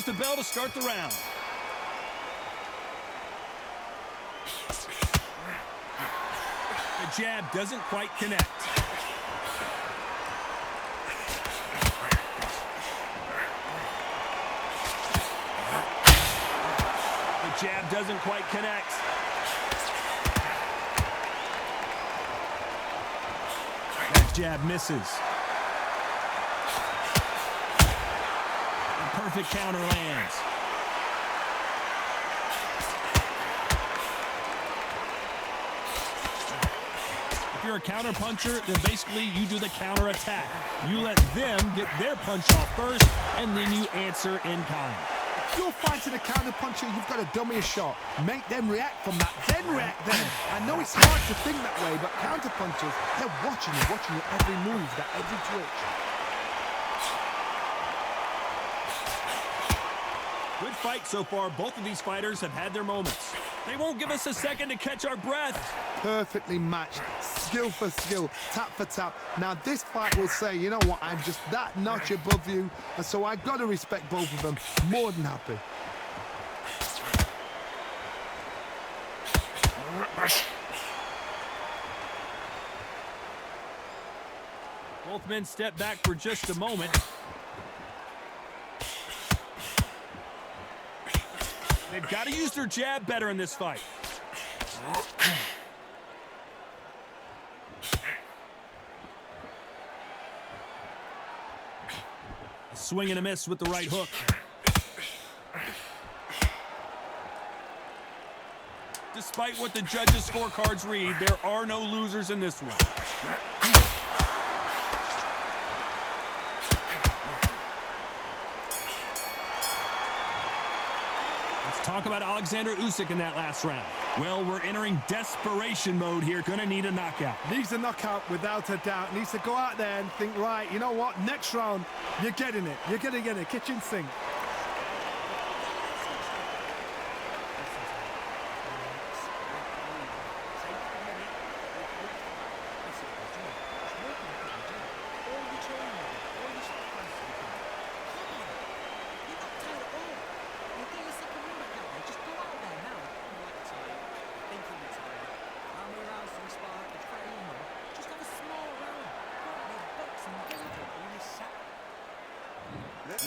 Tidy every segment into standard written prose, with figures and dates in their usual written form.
There's the bell to start the round. The jab doesn't quite connect. The jab doesn't quite connect. That jab misses. A perfect counter lands. If you're a counter puncher, then basically you do the counter attack. You let them get their punch off first, and then you answer in kind. If you're fighting a counter puncher, you've got to dummy a shot. Make them react from that, then react then. I know it's hard to think that way, but counter punchers, they're watching your every move, that every twitch. Good fight so far. Both of these fighters have had their moments. They won't give us a second to catch our breath. Perfectly matched, skill for skill, tap for tap. Now this fight will say, you know what, I'm just that notch above you, and so I've got to respect both of them. More than happy. Both men step back for just a moment. They've got to use their jab better in this fight. A swing and a miss with the right hook. Despite what the judges' scorecards read, there are no losers in this one. Talk about Alexander Usyk in that last round. Well, we're entering desperation mode here. Gonna need a knockout. Needs a knockout without a doubt. Needs to go out there and think, right, you know what, next round, you're getting it. You're gonna get it, kitchen sink.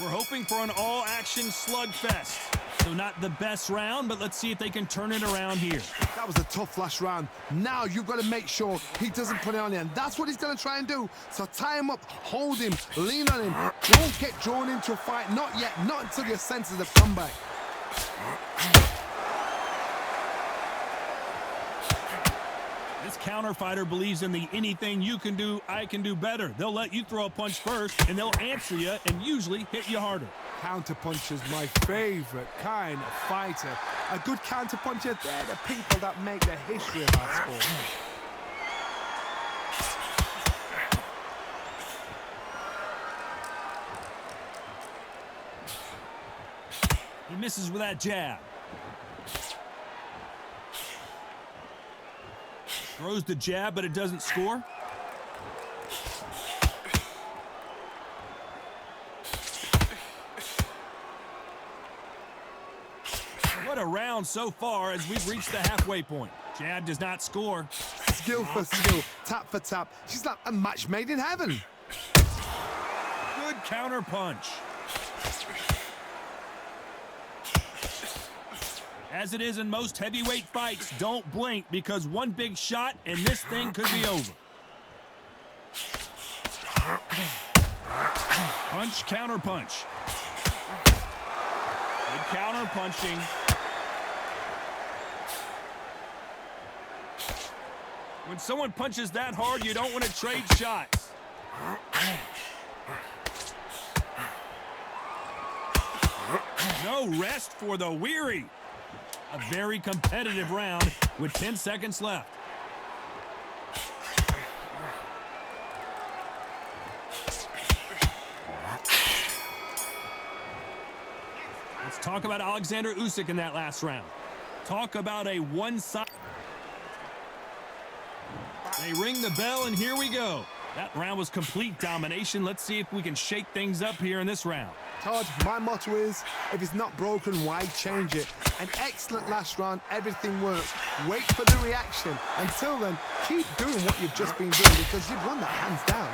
We're hoping for an all-action slugfest. So not the best round, but let's see if they can turn it around here. That was a tough last round. Now you've got to make sure he doesn't put it on you, and that's what he's going to try and do. So tie him up, hold him, lean on him. Don't get drawn into a fight. Not yet. Not until your senses have come back. This counter fighter believes in the anything you can do, I can do better. They'll let you throw a punch first, and they'll answer you and usually hit you harder. Counter puncher's my favorite kind of fighter. A good counter puncher, they're the people that make the history of our sport. He misses with that jab. Throws the jab, but it doesn't score. What a round so far as we've reached the halfway point. Jab does not score. Skill for skill, tap for tap. She's like a match made in heaven. Good counter punch. As it is in most heavyweight fights, don't blink because one big shot and this thing could be over. Punch, counter punch. Good counter punching. When someone punches that hard, you don't want to trade shots. No rest for the weary. A very competitive round with 10 seconds left. Let's talk about Alexander Usyk in that last round. Talk about a one-sided. They ring the bell, and here we go. That round was complete domination. Let's see if we can shake things up here in this round. Todd, my motto is, if it's not broken, why change it? An excellent last round, everything works. Wait for the reaction. Until then, keep doing what you've just been doing because you've won that hands down.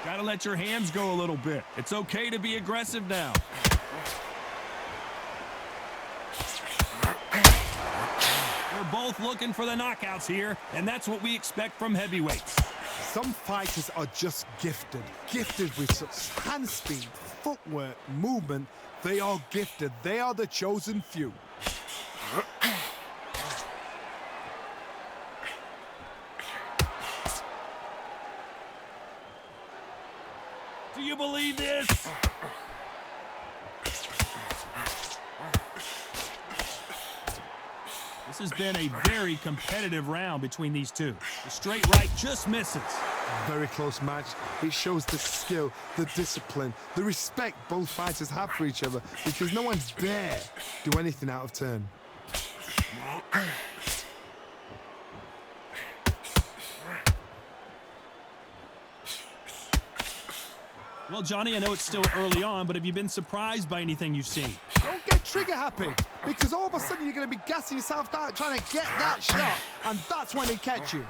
Gotta let your hands go a little bit. It's okay to be aggressive now. We're both looking for the knockouts here, and that's what we expect from heavyweights. Some fighters are just gifted with such hand speed, footwork, movement. They are gifted. They are the chosen few. Do you believe this? This has been a very competitive round between these two. The straight right just misses. Very close match. It shows the skill, the discipline, the respect both fighters have for each other because no one's dare do anything out of turn. Well, Johnny, I know it's still early on, but have you been surprised by anything you've seen? Don't get trigger happy because all of a sudden you're going to be gassing yourself out trying to get that shot, and that's when they catch you.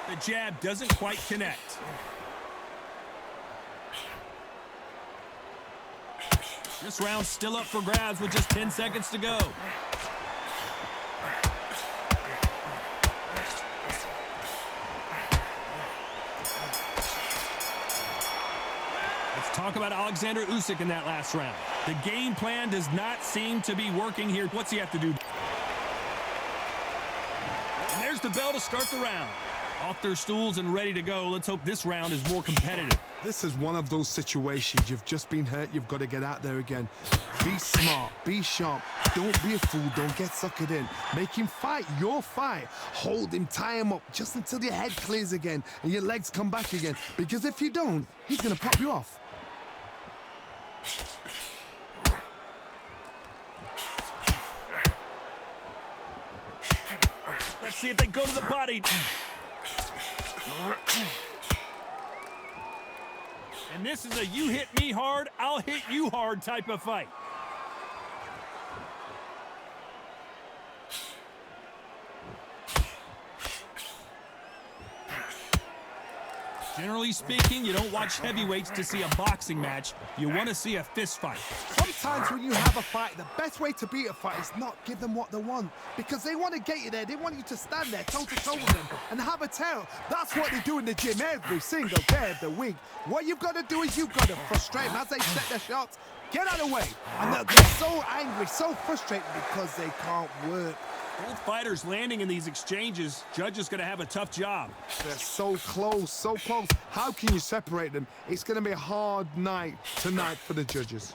The jab doesn't quite connect. This round's still up for grabs with just 10 seconds to go. Let's talk about Alexander Usyk in that last round. The game plan does not seem to be working here. What's he have to do? And there's the bell to start the round. Off their stools and ready to go. Let's hope this round is more competitive. This is one of those situations. You've just been hurt. You've got to get out there again. Be smart. Be sharp. Don't be a fool. Don't get suckered in. Make him fight your fight. Hold him. Tie him up just until your head clears again and your legs come back again. Because if you don't, he's going to pop you off. Let's see if they go to the body. And this is a you hit me hard, I'll hit you hard type of fight. Generally speaking, you don't watch heavyweights to see a boxing match. You want to see a fist fight. Sometimes when you have a fight, the best way to beat a fight is not give them what they want. Because they want to get you there. They want you to stand there toe-to-toe with them and have a tail. That's what they do in the gym every single day of the week. What you've got to do is you've got to frustrate them as they set their shots. Get out of the way. And they'll get so angry, so frustrated because they can't work. Both fighters landing in these exchanges. Judge is going to have a tough job. They're so close, so close. How can you separate them? It's going to be a hard night tonight for the judges.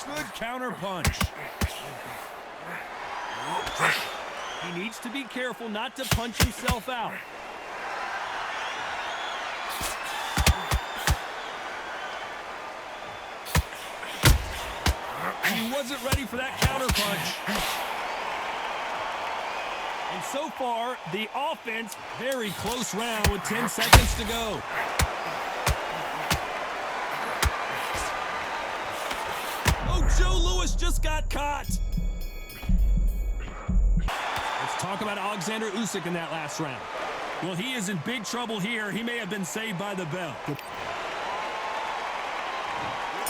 Good counter punch. He needs to be careful not to punch himself out. He wasn't ready for that counter punch. And so far, the offense, very close round with 10 seconds to go. Oh, Joe Louis just got caught. Let's talk about Alexander Usyk in that last round. Well, he is in big trouble here. He may have been saved by the bell.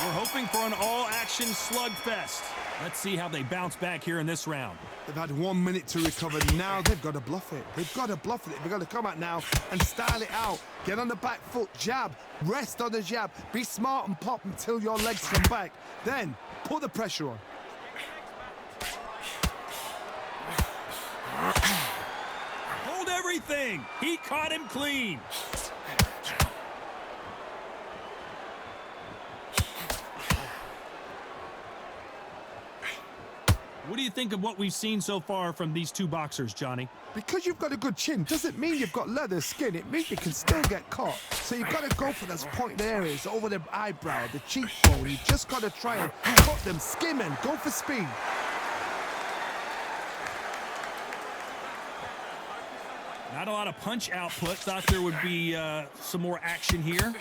We're hoping for an all-action slugfest. Let's see how they bounce back here in this round. They've had 1 minute to recover. Now they've got to bluff it. They've got to bluff it. They've got to come out now and style it out. Get on the back foot, jab, rest on the jab. Be smart and pop until your legs come back. Then put the pressure on. Hold everything. He caught him clean. What do you think of what we've seen so far from these two boxers, Johnny? Because you've got a good chin doesn't mean you've got leather skin. It means you can still get caught. So you've got to go for those pointed areas over the eyebrow, the cheekbone. You just got to try and cut them, skim them, go for speed. Not a lot of punch output. Thought there would be some more action here.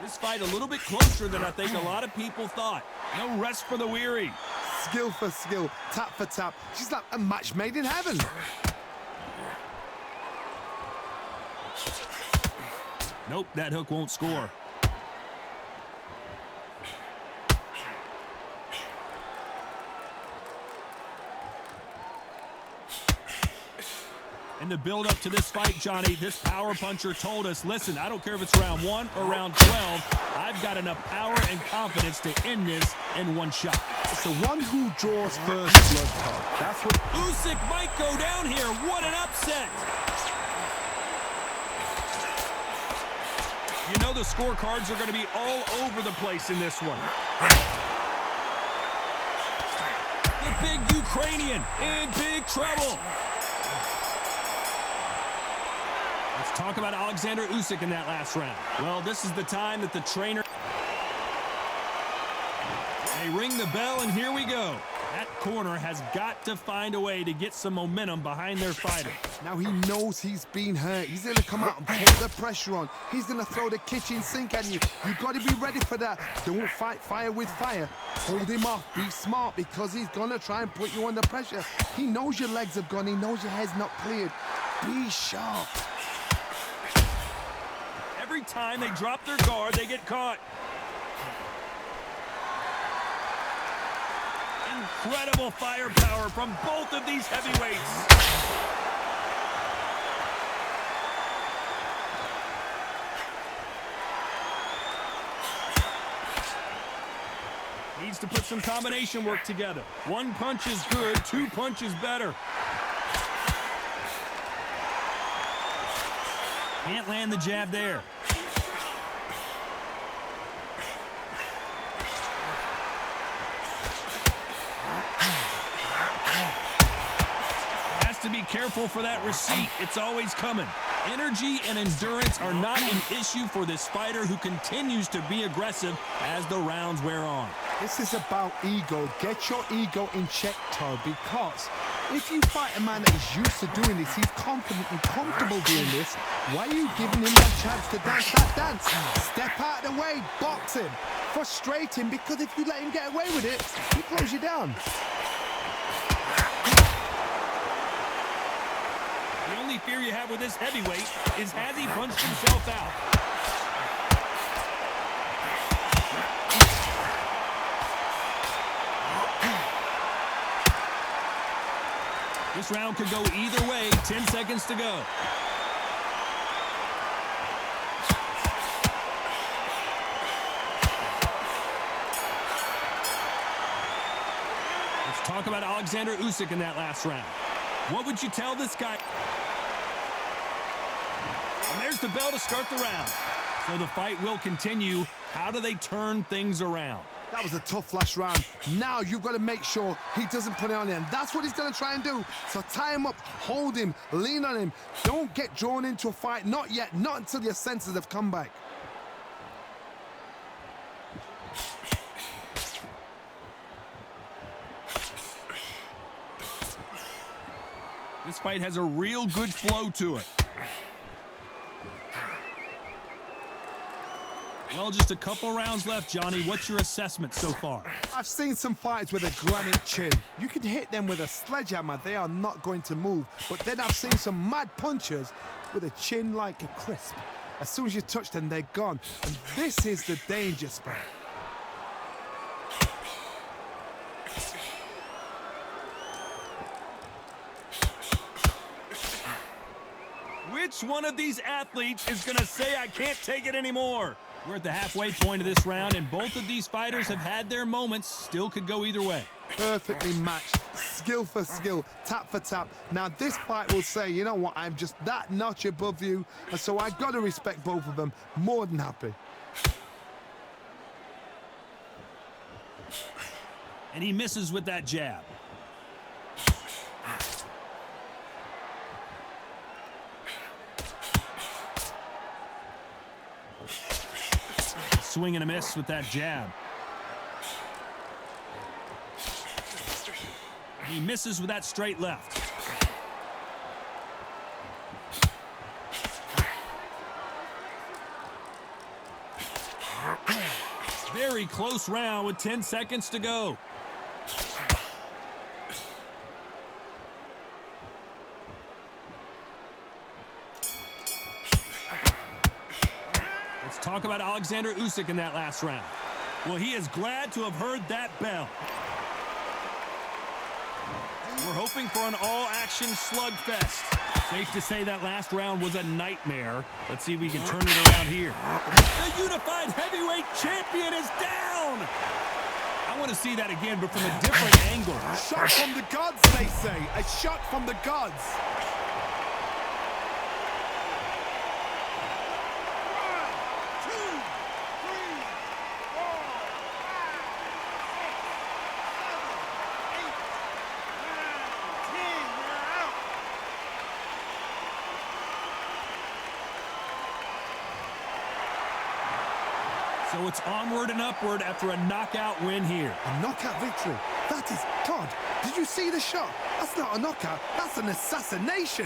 This fight a little bit closer than I think a lot of people thought. No rest for the weary. Skill for skill, tap for tap. She's like a match made in heaven. Nope, that hook won't score. In the build-up to this fight, Johnny, this power puncher told us, listen, I don't care if it's round 1 or round 12, I've got enough power and confidence to end this in one shot. It's the one who draws first blood, Todd. That's what... Usyk might go down here. What an upset. You know the scorecards are going to be all over the place in this one. The big Ukrainian in big trouble. Let's talk about Alexander Usyk in that last round. Well, this is the time that the trainer... They ring the bell, and here we go. That corner has got to find a way to get some momentum behind their fighter. Now he knows he's been hurt. He's going to come out and put the pressure on. He's going to throw the kitchen sink at you. You've got to be ready for that. Don't fight fire with fire. Hold him off. Be smart because he's going to try and put you under pressure. He knows your legs have gone. He knows your head's not cleared. Be sharp. Every time they drop their guard, they get caught. Incredible firepower from both of these heavyweights. Needs to put some combination work together. One punch is good, two punches better. Can't land the jab there. Has to be careful for that receipt. It's always coming. Energy and endurance are not an issue for this fighter who continues to be aggressive as the rounds wear on. This is about ego. Get your ego in check, Todd, because if you fight a man that is used to doing this, he's confident and comfortable doing this, why are you giving him that chance to dance that dance? Step out of the way, box him, frustrate him, because if you let him get away with it, he throws you down. The only fear you have with this heavyweight is has he punched himself out? This round could go either way. 10 seconds to go. Let's talk about Alexander Usyk in that last round. What would you tell this guy? And there's the bell to start the round. So the fight will continue. How do they turn things around? That was a tough last round. Now you've got to make sure he doesn't put it on him. That's what he's going to try and do. So tie him up, hold him, lean on him. Don't get drawn into a fight. Not yet. Not until your senses have come back. This fight has a real good flow to it. Well, just a couple rounds left, Johnny. What's your assessment so far? I've seen some fighters with a granite chin. You can hit them with a sledgehammer. They are not going to move. But then I've seen some mad punchers with a chin like a crisp. As soon as you touch them, they're gone. And this is the danger spot. Which one of these athletes is going to say, I can't take it anymore? We're at the halfway point of this round, and both of these fighters have had their moments. Still could go either way. perfectly matched, skill for skill, tap for tap. Now this fight will say, you know what, I'm just that notch above you, and so I got to respect both of them. More than happy. And he misses with that jab. Swing and a miss with that jab. He misses with that straight left. Very close round with 10 seconds to go. Let's talk about Alexander Usyk in that last round. Well, he is glad to have heard that bell. We're hoping for an all-action slugfest. Safe to say that last round was a nightmare. Let's see if we can turn it around here. The unified heavyweight champion is down! I want to see that again, but from a different angle. Shot from the gods, they say. A shot from the gods. So it's onward and upward after a knockout win here. A knockout victory. That is God. Did you see the shot? That's not a knockout. That's an assassination.